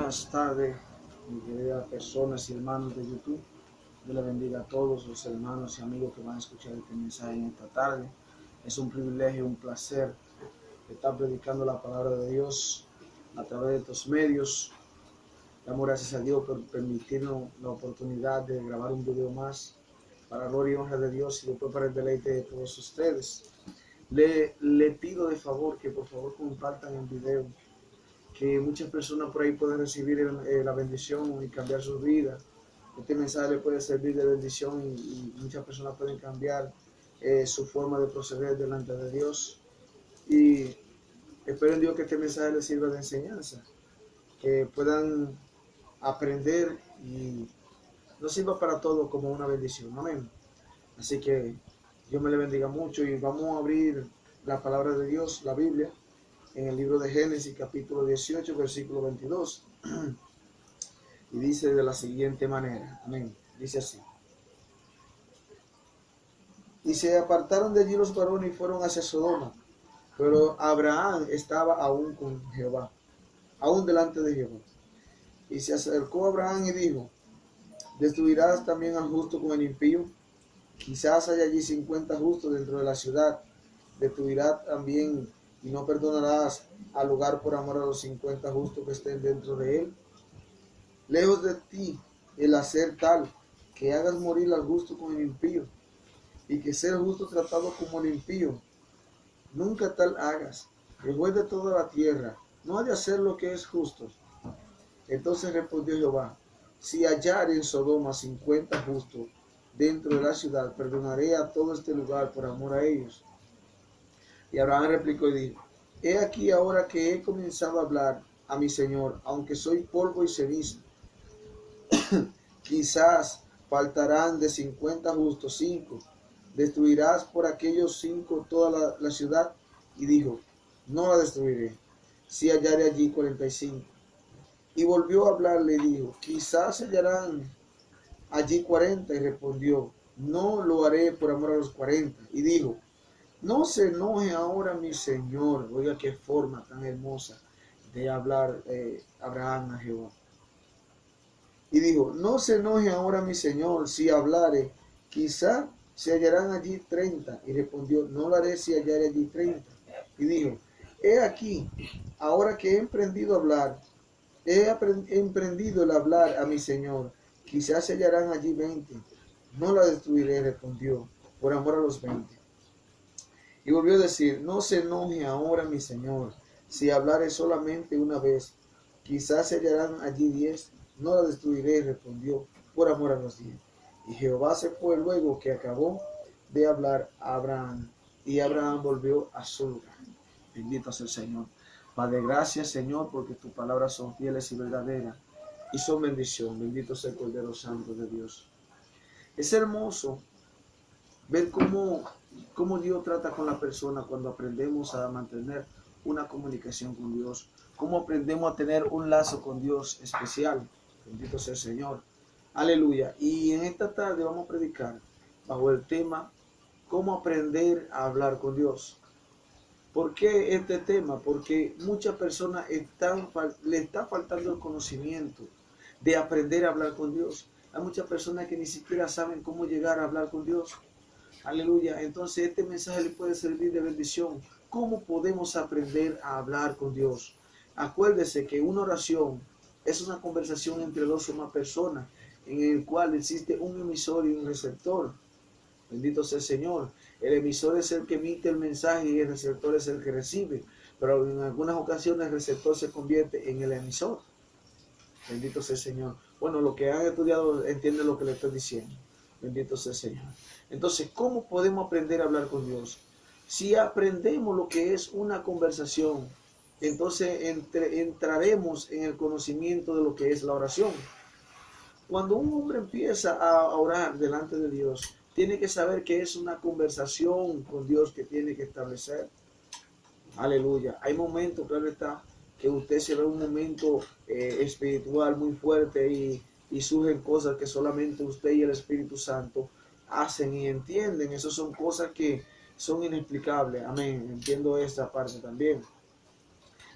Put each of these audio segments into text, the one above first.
Buenas tardes, mis queridas personas y hermanos de YouTube. Dios les bendiga a todos los hermanos y amigos que van a escuchar este mensaje en esta tarde. Es un privilegio, un placer estar predicando la palabra de Dios a través de estos medios. Damos gracias a Dios por permitirnos la oportunidad de grabar un video más para la gloria y honra de Dios y después para el deleite de todos ustedes. Le pido de favor que por favor compartan el video, que muchas personas por ahí pueden recibir la bendición y cambiar sus vidas. Este mensaje le puede servir de bendición y muchas personas pueden cambiar su forma de proceder delante de Dios. Y espero en Dios que este mensaje les sirva de enseñanza, que puedan aprender y nos sirva para todo como una bendición. Amén. Así que Dios me le bendiga mucho y vamos a abrir la palabra de Dios, la Biblia, en el libro de Génesis, capítulo 18, versículo 22. Y dice de la siguiente manera, amén, dice así: y se apartaron de allí los varones y fueron hacia Sodoma, pero Abraham estaba aún con Jehová, aún delante de Jehová. Y se acercó a Abraham y dijo: ¿destruirás también al justo con el impío? Quizás haya allí 50 justos dentro de la ciudad. ¿Destruirás también y no perdonarás al lugar por amor a los 50 justos que estén dentro de él? Lejos de ti el hacer tal, que hagas morir al justo con el impío, y que sea el justo tratado como el impío. Nunca tal hagas. El juez de toda la tierra no ha de hacer lo que es justo. Entonces respondió Jehová: si hallare en Sodoma 50 justos dentro de la ciudad, perdonaré a todo este lugar por amor a ellos. Y Abraham replicó y dijo: he aquí ahora que he comenzado a hablar a mi Señor, aunque soy polvo y ceniza, quizás faltarán de 50 justos 5. ¿Destruirás por aquellos 5 toda la ciudad? Y dijo: no la destruiré, si hallare allí 45. Y volvió a hablarle y dijo: quizás hallarán allí 40. Y respondió: no lo haré por amor a los 40. Y dijo: no se enoje ahora mi Señor. Oiga qué forma tan hermosa de hablar Abraham a Jehová. Y dijo: no se enoje ahora mi Señor, si hablare, quizá se hallarán allí 30. Y respondió: no lo haré si hallare allí 30. Y dijo: he aquí, ahora que he emprendido el hablar a mi Señor, quizás se hallarán allí 20. No la destruiré, respondió, por amor a los 20. Y volvió a decir: no se enoje ahora mi Señor, si hablare solamente una vez, quizás se hallarán allí 10. No la destruiré, respondió, por amor a los 10. Y Jehová se fue luego que acabó de hablar a Abraham, y Abraham volvió a su lugar. Bendito sea el Señor. Padre, gracias, Señor, porque tus palabras son fieles y verdaderas y son bendición. Bendito sea el Cordero Santo de Dios. Es hermoso ver cómo Dios trata con la persona cuando aprendemos a mantener una comunicación con Dios, cómo aprendemos a tener un lazo con Dios especial. Bendito sea el Señor. Aleluya. Y en esta tarde vamos a predicar bajo el tema: cómo aprender a hablar con Dios. ¿Por qué este tema? Porque muchas personas le está faltando el conocimiento de aprender a hablar con Dios. Hay muchas personas que ni siquiera saben cómo llegar a hablar con Dios. Aleluya. Entonces este mensaje le puede servir de bendición. ¿Cómo podemos aprender a hablar con Dios? Acuérdese que una oración es una conversación entre dos o más personas, en el cual existe un emisor y un receptor. Bendito sea el Señor. El emisor es el que emite el mensaje y el receptor es el que recibe. Pero en algunas ocasiones el receptor se convierte en el emisor. Bendito sea el Señor. Bueno, los que han estudiado entienden lo que le estoy diciendo. Bendito sea el Señor. Entonces, ¿cómo podemos aprender a hablar con Dios? Si aprendemos lo que es una conversación, entonces entraremos en el conocimiento de lo que es la oración. Cuando un hombre empieza a orar delante de Dios, tiene que saber que es una conversación con Dios que tiene que establecer. Aleluya. Hay momentos, claro está, que usted se ve un momento espiritual muy fuerte y surgen cosas que solamente usted y el Espíritu Santo hacen y entienden. Esas son cosas que son inexplicables. Amén. Entiendo esta parte también.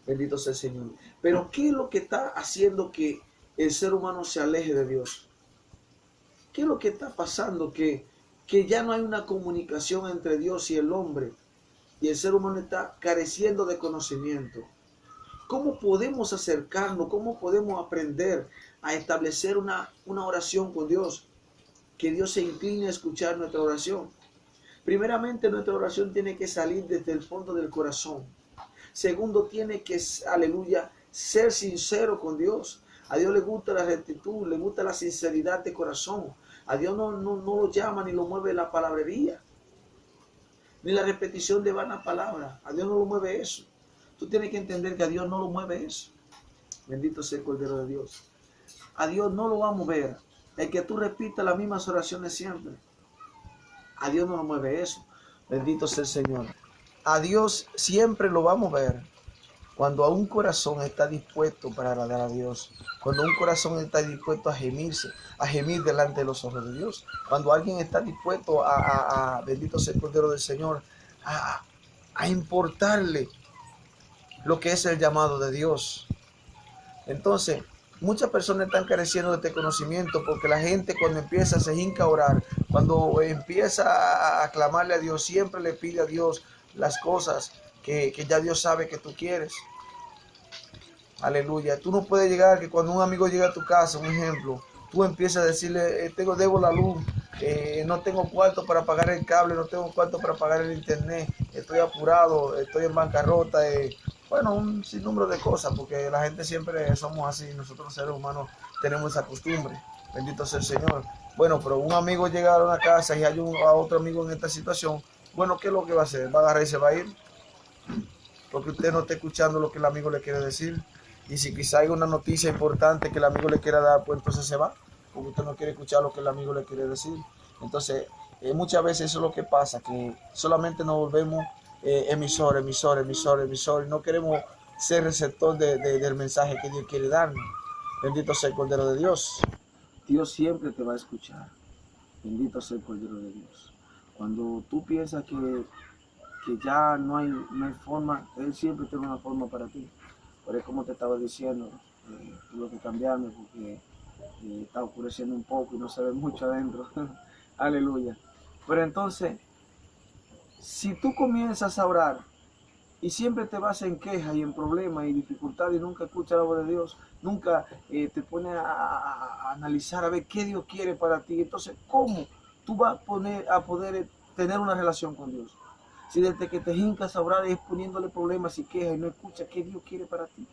Bendito sea el Señor. Pero ¿qué es lo que está haciendo que el ser humano se aleje de Dios? ¿Qué es lo que está pasando? Que ya no hay una comunicación entre Dios y el hombre. Y el ser humano está careciendo de conocimiento. ¿Cómo podemos acercarnos? ¿Cómo podemos aprender a establecer una oración con Dios? Que Dios se incline a escuchar nuestra oración. Primeramente, nuestra oración tiene que salir desde el fondo del corazón. Segundo, tiene que, aleluya, ser sincero con Dios. A Dios le gusta la rectitud, le gusta la sinceridad de corazón. A Dios no lo llama ni lo mueve la palabrería, ni la repetición de vanas palabras. A Dios no lo mueve eso. Tú tienes que entender que a Dios no lo mueve eso. Bendito sea el Cordero de Dios. A Dios no lo va a mover el que tú repitas las mismas oraciones siempre. A Dios no lo mueve eso. Bendito sea el Señor. A Dios siempre lo va a mover cuando un corazón está dispuesto para agradar a Dios. Cuando un corazón está dispuesto a gemir delante de los ojos de Dios. Cuando alguien está dispuesto bendito sea el Cordero del Señor, a importarle lo que es el llamado de Dios. Entonces, muchas personas están careciendo de este conocimiento porque la gente cuando empieza se hinca a orar, cuando empieza a clamarle a Dios, siempre le pide a Dios las cosas que ya Dios sabe que tú quieres. Aleluya. Tú no puedes llegar que cuando un amigo llega a tu casa, un ejemplo, tú empiezas a decirle, debo la luz, no tengo cuarto para pagar el cable, no tengo cuarto para pagar el internet, estoy apurado, estoy en bancarrota, bueno, un sinnúmero de cosas, porque la gente siempre somos así, nosotros los seres humanos tenemos esa costumbre, bendito sea el Señor. Bueno, pero un amigo llega a una casa y hay a otro amigo en esta situación, bueno, ¿qué es lo que va a hacer? ¿Va a agarrar y se va a ir? Porque usted no está escuchando lo que el amigo le quiere decir. Y si quizá hay una noticia importante que el amigo le quiera dar, pues entonces se va, porque usted no quiere escuchar lo que el amigo le quiere decir. Entonces, muchas veces eso es lo que pasa, que solamente nos volvemos emisor, y no queremos ser receptor del mensaje que Dios quiere darnos. Bendito sea el Cordero de Dios. Dios siempre te va a escuchar. Bendito sea el Cordero de Dios. Cuando tú piensas que ya no hay forma, Él siempre tiene una forma para ti. Pero es como te estaba diciendo, tuve que cambiarme porque está oscureciendo un poco y no se ve mucho adentro. Aleluya. Pero entonces, si tú comienzas a orar y siempre te vas en quejas y en problemas y dificultades y nunca escuchas la voz de Dios, nunca te pones a analizar a ver qué Dios quiere para ti, entonces, ¿cómo tú vas a poder tener una relación con Dios? Si desde que te hincas a orar es poniéndole problemas y quejas y no escuchas qué Dios quiere para ti.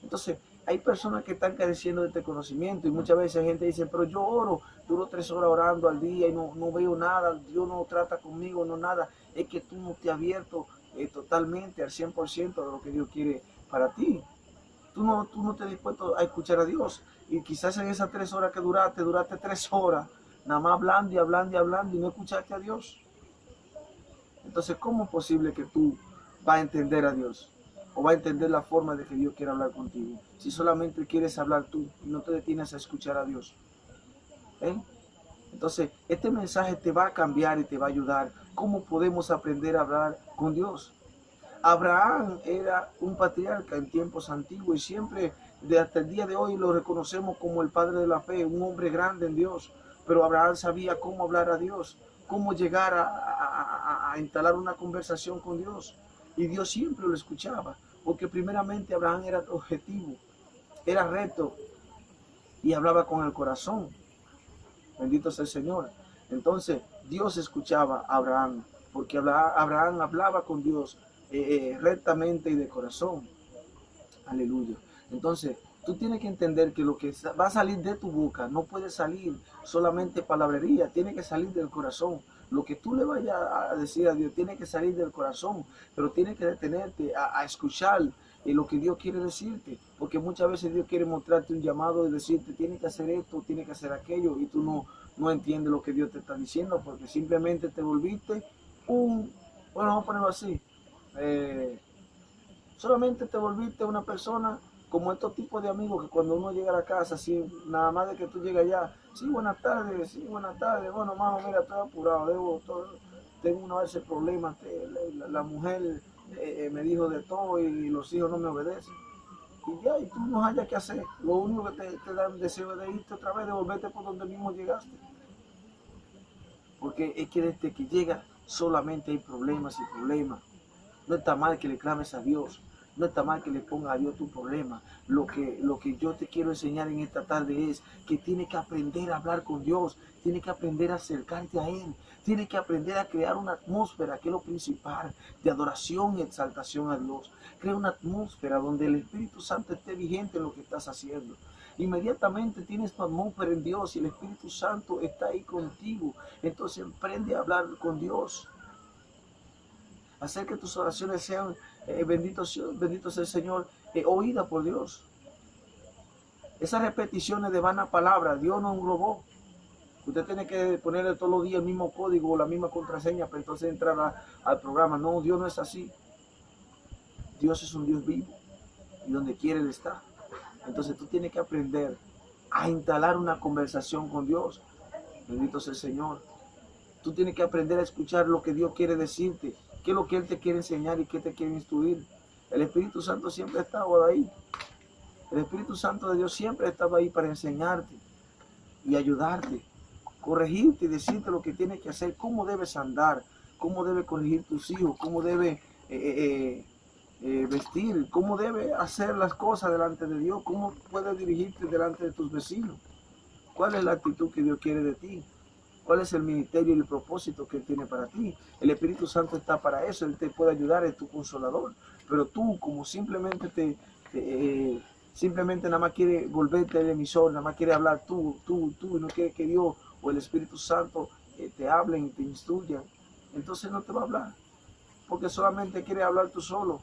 Entonces, hay personas que están careciendo de este conocimiento y muchas veces gente dice, pero yo oro, duro 3 horas orando al día y no veo nada, Dios no trata conmigo, no nada. Es que tú no te has abierto totalmente al 100% de lo que Dios quiere para ti. Tú no te has dispuesto a escuchar a Dios. Y quizás en esas 3 horas que duraste 3 horas, nada más hablando y no escuchaste a Dios. Entonces, ¿cómo es posible que tú vas a entender a Dios? O vas a entender la forma de que Dios quiere hablar contigo. Si solamente quieres hablar tú y no te detienes a escuchar a Dios. Entonces, este mensaje te va a cambiar y te va a ayudar. ¿Cómo podemos aprender a hablar con Dios? Abraham era un patriarca en tiempos antiguos y siempre, hasta el día de hoy, lo reconocemos como el padre de la fe, un hombre grande en Dios. Pero Abraham sabía cómo hablar a Dios, cómo llegar a instalar una conversación con Dios. Y Dios siempre lo escuchaba, porque primeramente Abraham era objetivo, era recto y hablaba con el corazón. Bendito sea el Señor. Entonces Dios escuchaba a Abraham, porque Abraham hablaba con Dios rectamente y de corazón. Aleluya. Entonces, tú tienes que entender que lo que va a salir de tu boca no puede salir solamente palabrería, tiene que salir del corazón. Lo que tú le vayas a decir a Dios tiene que salir del corazón, pero tienes que detenerte a escuchar lo que Dios quiere decirte, porque muchas veces Dios quiere mostrarte un llamado y decirte, tienes que hacer esto, tienes que hacer aquello, y tú no entiendes lo que Dios te está diciendo, porque simplemente te volviste bueno, vamos a ponerlo así, solamente te volviste una persona como estos tipos de amigos que cuando uno llega a la casa, así, nada más de que tú llegas allá, sí, buenas tardes, bueno, mano, mira, estoy apurado, tengo una vez el problema, la mujer me dijo de todo y los hijos no me obedecen. Y ya, y tú no hayas que hacer. Lo único que te da el deseo de irte otra vez, de volverte por donde mismo llegaste. Porque es que desde que llega solamente hay problemas y problemas. No está mal que le clames a Dios. No está mal que le pongas a Dios tu problema. Lo que yo te quiero enseñar en esta tarde es que tienes que aprender a hablar con Dios. Tienes que aprender a acercarte a Él. Tienes que aprender a crear una atmósfera, que es lo principal, de adoración y exaltación a Dios. Crea una atmósfera donde el Espíritu Santo esté vigente en lo que estás haciendo. Inmediatamente tienes tu atmósfera en Dios y el Espíritu Santo está ahí contigo. Entonces aprende a hablar con Dios. Hacer que tus oraciones sean, bendito sea el Señor, oídas por Dios. Esas repeticiones de vanas palabras, Dios no es un robot. Usted tiene que ponerle todos los días el mismo código o la misma contraseña para entonces entrar al programa. No, Dios no es así. Dios es un Dios vivo y donde quiere Él está. Entonces tú tienes que aprender a instalar una conversación con Dios. Bendito sea el Señor. Tú tienes que aprender a escuchar lo que Dios quiere decirte, qué es lo que Él te quiere enseñar y qué te quiere instruir. El Espíritu Santo siempre ha estado ahí. El Espíritu Santo de Dios siempre ha estado ahí para enseñarte y ayudarte, corregirte y decirte lo que tienes que hacer, cómo debes andar, cómo debes corregir tus hijos, cómo debes vestir, cómo debes hacer las cosas delante de Dios, cómo puedes dirigirte delante de tus vecinos, cuál es la actitud que Dios quiere de ti. ¿Cuál es el ministerio y el propósito que Él tiene para ti? El Espíritu Santo está para eso, Él te puede ayudar, es tu consolador. Pero tú, como simplemente simplemente nada más quiere volverte el emisor, nada más quiere hablar tú, y no quiere que Dios o el Espíritu Santo te hablen y te instruyan, entonces no te va a hablar, porque solamente quiere hablar tú solo.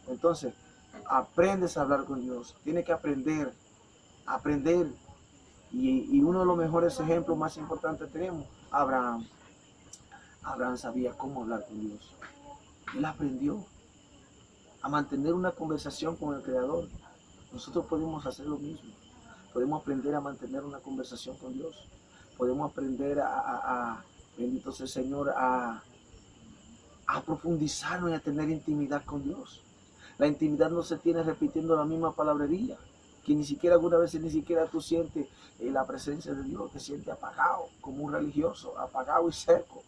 Entonces, aprendes a hablar con Dios, tienes que aprender. Y uno de los mejores ejemplos más importantes tenemos, Abraham. Abraham sabía cómo hablar con Dios. Él aprendió a mantener una conversación con el Creador. Nosotros podemos hacer lo mismo. Podemos aprender a mantener una conversación con Dios. Podemos aprender bendito sea el Señor, a profundizarnos y a tener intimidad con Dios. La intimidad no se tiene repitiendo la misma palabrería, que ni siquiera alguna vez ni siquiera tú sientes la presencia de Dios, te sientes apagado, como un religioso, apagado y seco.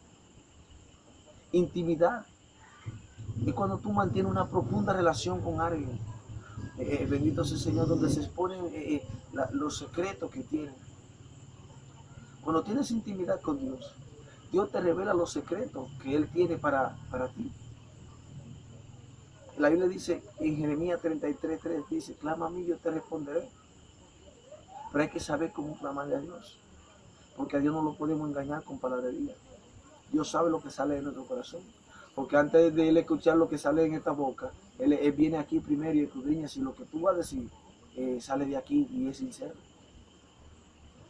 Intimidad es cuando tú mantienes una profunda relación con alguien, bendito sea el Señor, donde se exponen los secretos que tienen. Cuando tienes intimidad con Dios, Dios te revela los secretos que Él tiene para ti. La Biblia dice en Jeremías 33:3, dice, clama a mí, yo te responderé. Pero hay que saber cómo clamarle a Dios, porque a Dios no lo podemos engañar con palabrería. Dios sabe lo que sale de nuestro corazón, porque antes de Él escuchar lo que sale en esta boca, Él viene aquí primero y escudriña si lo que tú vas a decir sale de aquí y es sincero.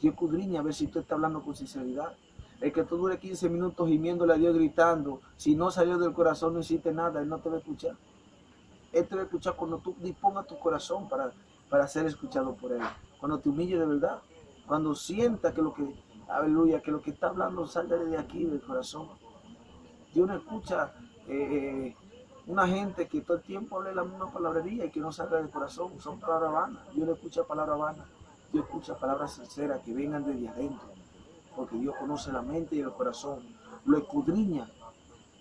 Dios escudriña a ver si tú estás hablando con sinceridad. El que tú dure 15 minutos gimiéndole a Dios, gritando, si no salió del corazón, no hiciste nada, Él no te va a escuchar. Él te va a escuchar cuando tú dispongas tu corazón para ser escuchado por Él. Cuando te humille de verdad. Cuando sienta que lo que, aleluya, que lo que está hablando salga de aquí, del corazón. Dios no escucha una gente que todo el tiempo hable la misma palabrería y que no salga del corazón. Son palabras vanas. Dios no escucha palabras vanas. Dios escucha palabras sinceras que vengan desde adentro. Porque Dios conoce la mente y el corazón. Lo escudriña.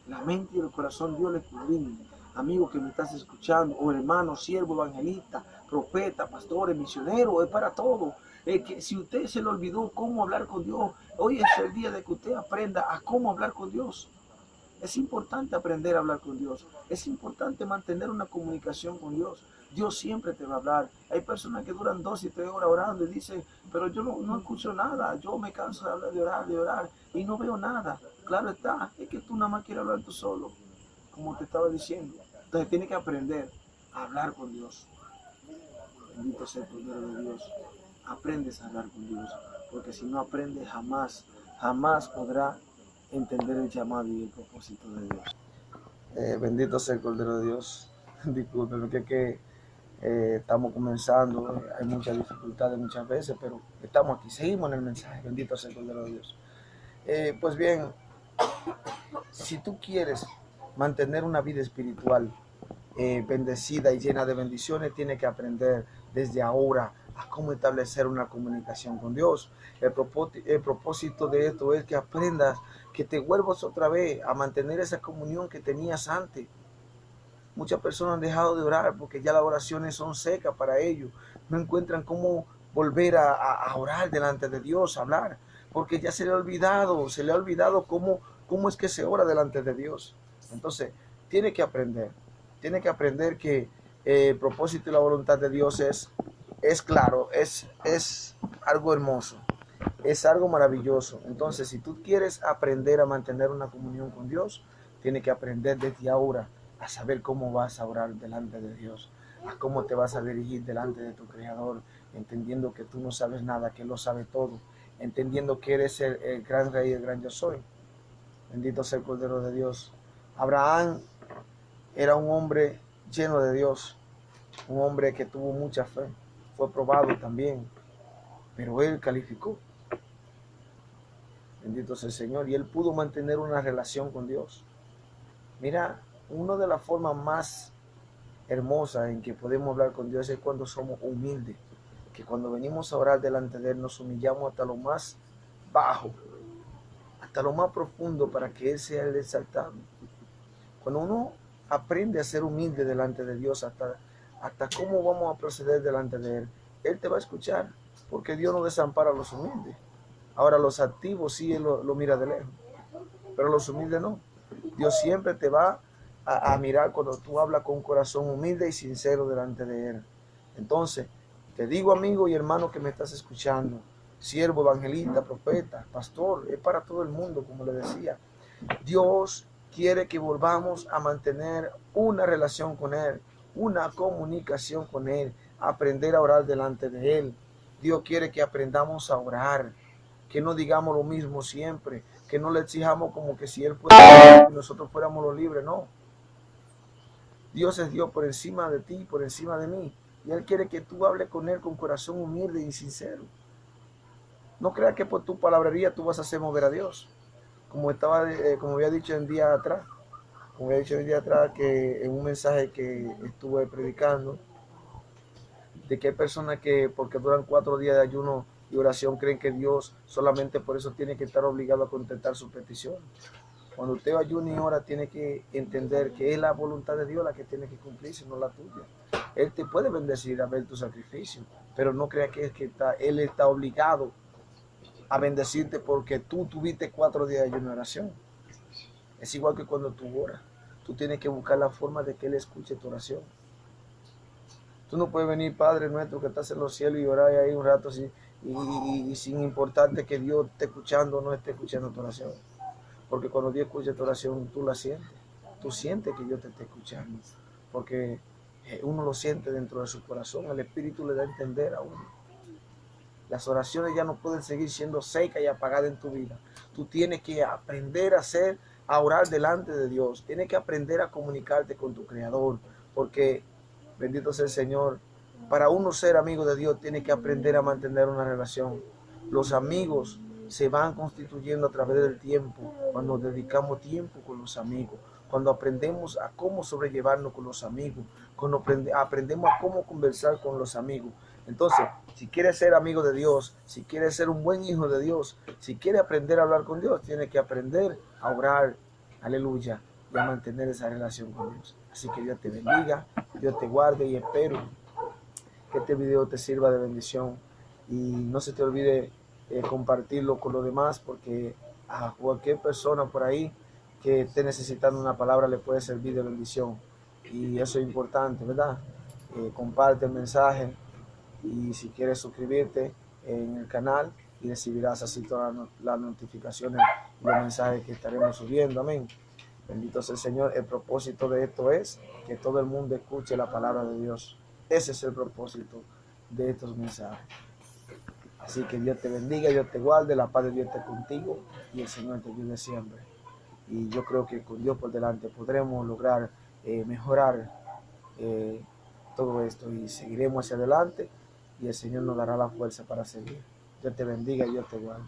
La mente y el corazón Dios lo escudriña. Amigo que me estás escuchando, o hermano, siervo, evangelista, profeta, pastores, misioneros, es para todo. Que si usted se le olvidó cómo hablar con Dios, hoy es el día de que usted aprenda a cómo hablar con Dios. Es importante aprender a hablar con Dios. Es importante mantener una comunicación con Dios. Dios siempre te va a hablar. Hay personas que duran 2 y 3 horas orando y dicen, pero yo no escucho nada. Yo me canso de hablar, de orar y no veo nada. Claro está, es que tú nada más quieres hablar tú solo, como te estaba diciendo. Entonces tienes que aprender a hablar con Dios. Bendito sea el Cordero de Dios. Aprendes a hablar con Dios, porque si no aprendes jamás podrá entender el llamado y el propósito de Dios. Bendito sea el Cordero de Dios. Discúlpeme que estamos comenzando, hay muchas dificultades muchas veces, pero estamos aquí, seguimos en el mensaje. Bendito sea el Cordero de Dios. Pues bien, si tú quieres mantener una vida espiritual bendecida y llena de bendiciones, tiene que aprender desde ahora a cómo establecer una comunicación con Dios. El propósito de esto es que aprendas, que te vuelvas otra vez a mantener esa comunión que tenías antes. Muchas personas han dejado de orar porque ya las oraciones son secas para ellos. No encuentran cómo volver a orar delante de Dios, a hablar, porque ya se le ha olvidado cómo es que se ora delante de Dios. Entonces, tiene que aprender que el propósito y la voluntad de Dios es claro, es algo hermoso, es algo maravilloso. Entonces, si tú quieres aprender a mantener una comunión con Dios, tienes que aprender desde ahora a saber cómo vas a orar delante de Dios, a cómo te vas a dirigir delante de tu Creador, entendiendo que tú no sabes nada, que Él lo sabe todo, entendiendo que eres el gran Rey, el gran Yo Soy. Bendito sea el Cordero de Dios. Abraham era un hombre lleno de Dios, un hombre que tuvo mucha fe, fue probado también, pero él calificó. Bendito sea el Señor, y él pudo mantener una relación con Dios. Mira, una de las formas más hermosas en que podemos hablar con Dios es cuando somos humildes, que cuando venimos a orar delante de Él nos humillamos hasta lo más bajo, hasta lo más profundo para que Él sea el exaltado. Cuando uno aprende a ser humilde delante de Dios, hasta cómo vamos a proceder delante de Él, Él te va a escuchar, porque Dios no desampara a los humildes. Ahora los activos sí Él lo mira de lejos, pero los humildes no. Dios siempre te va a mirar cuando tú hablas con un corazón humilde y sincero delante de Él. Entonces, te digo, amigo y hermano que me estás escuchando, siervo, evangelista, profeta, pastor, es para todo el mundo, como le decía. Dios quiere que volvamos a mantener una relación con Él, una comunicación con Él, aprender a orar delante de Él. Dios quiere que aprendamos a orar, que no digamos lo mismo siempre, que no le exijamos como que si Él fuera y nosotros fuéramos los libres, no. Dios es Dios por encima de ti, por encima de mí, y Él quiere que tú hables con Él con corazón humilde y sincero. No creas que por tu palabrería tú vas a hacer mover a Dios. Como había dicho el día atrás, que en un mensaje que estuve predicando, de que hay personas que porque duran 4 días de ayuno y oración creen que Dios solamente por eso tiene que estar obligado a contestar su petición. Cuando usted ayuna y ora, tiene que entender que es la voluntad de Dios la que tiene que cumplirse, no la tuya. Él te puede bendecir a ver tu sacrificio, pero no crea que Él está obligado a bendecirte porque tú tuviste 4 días de ayuno y oración. Es igual que cuando tú oras. Tú tienes que buscar la forma de que Él escuche tu oración. Tú no puedes venir, Padre nuestro que estás en los cielos, y orar ahí un rato y sin importarte que Dios esté escuchando o no esté escuchando tu oración. Porque cuando Dios escucha tu oración, tú la sientes. Tú sientes que Dios te está escuchando. Porque uno lo siente dentro de su corazón. El Espíritu le da a entender a uno. Las oraciones ya no pueden seguir siendo secas y apagadas en tu vida. Tú tienes que aprender a orar delante de Dios. Tienes que aprender a comunicarte con tu Creador. Porque, bendito sea el Señor, para uno ser amigo de Dios, tiene que aprender a mantener una relación. Los amigos se van constituyendo a través del tiempo, cuando dedicamos tiempo con los amigos, cuando aprendemos a cómo sobrellevarnos con los amigos, cuando aprendemos a cómo conversar con los amigos. Entonces, si quieres ser amigo de Dios, si quieres ser un buen hijo de Dios, si quieres aprender a hablar con Dios, tienes que aprender a orar, aleluya, y a mantener esa relación con Dios. Así que Dios te bendiga, Dios te guarde, y espero que este video te sirva de bendición. Y no se te olvide compartirlo con los demás, porque a cualquier persona por ahí que esté necesitando una palabra le puede servir de bendición. Y eso es importante, ¿verdad? Comparte el mensaje, y si quieres suscribirte en el canal, y recibirás así todas las notificaciones y los mensajes que estaremos subiendo. Amén. Bendito sea el Señor. El propósito de esto es que todo el mundo escuche la palabra de Dios. Ese es el propósito de estos mensajes. Así que Dios te bendiga, Dios te guarde, la paz de Dios esté contigo y el Señor te ayude siempre. Y yo creo que con Dios por delante podremos lograr mejorar todo esto, y seguiremos hacia adelante, y el Señor nos dará la fuerza para seguir. Dios te bendiga y Dios te guarde.